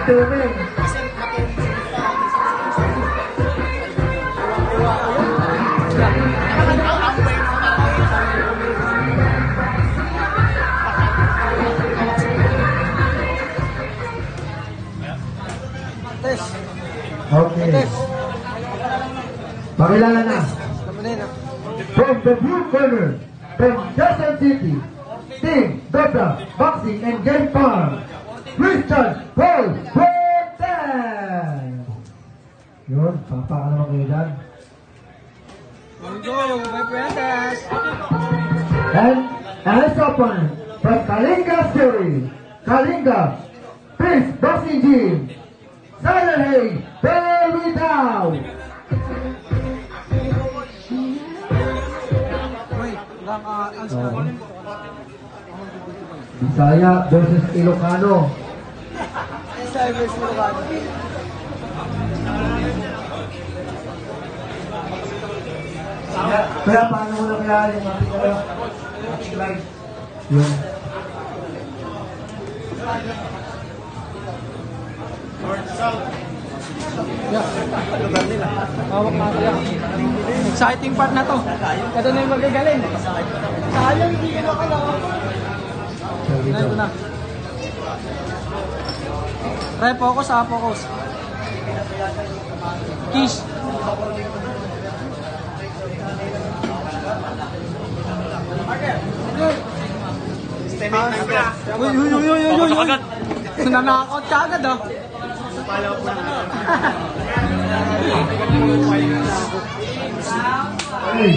tuning. Okay. Pakilala na. From the blue corner, from Quezon City, Team Dobra Boxing and Game Farm, Christian Paul Fuentes! Yun, papa ka naman kayo dyan. Go, my Fuentes! And as opponent, from Kalinga City, Kalinga Peace Boxing Gym, Saturday, Barry Down! Bisaya versus Ilocano. Bisaya versus Ilocano. Kaya paano mo na kaya yung ating live? Yun. Exciting part na to. Ito na yung magagaling. Sayang hindi ko kailangan. Ito na. Try focus ha, focus. Kiss. Uy. Nanakot ka agad ah. Hey.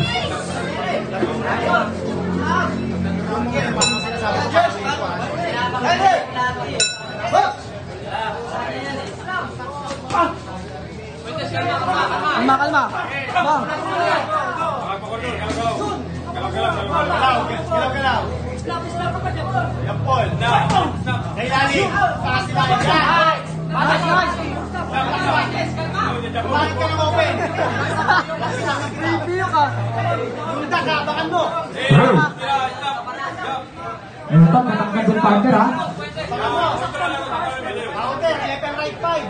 Kalma. Bang. Galaw. Yan, Paul. Kailalim. Para sila. Nice. Bakit ka nang open? Review ka. Punta ka, bakan mo. Ano ba? Matangkad yung partner ha? Bakan mo. Counter, left and right 5.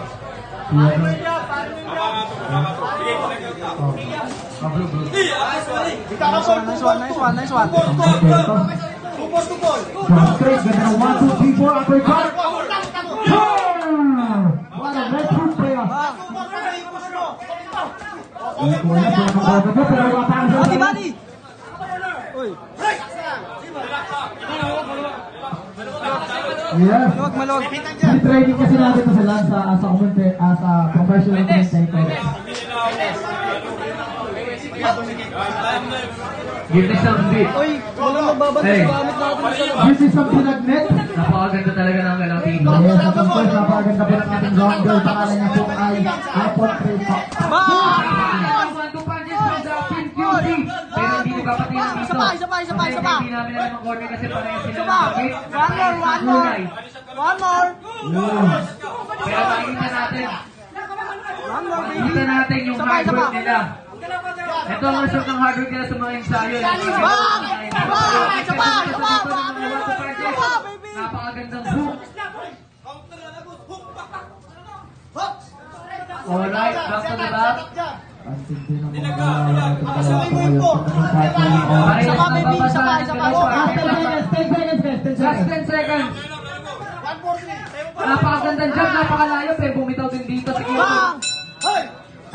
Nice one. Tupol. Straight, ganda 1, 2, 3, 4, uppercut. What a red foot player. Body. Uy. Yes. Malog. Training kasi natin ito sila sa professional commentator. Give me some beat. Uy, walang nagbabanta sa gamit natin. This is some pinagnet. Napakaganda talaga ng galang team. Yes, at of course, napakaganda po ng ating ground girl. Pangalan niya po ay Apple Crepa. Pero hindi ko kapatinan dito. Isa pa. Hindi namin alam ang corner kasi parehas sila ng kapit. One more. Pero makikita natin. One more, baby. Makikita natin yung hard work nila. Ito ang result ng hard work nila sa mga ensayo. Isa pa, baby. Napakagandang hook. Alright, back to the back. Ang tindi ng mga Isa pa, baby. Isa pa. 10 seconds. Napakagandang jump, napakalayo. Pero bumitaw din dito.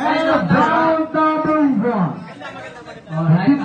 And a down number 1. Alright.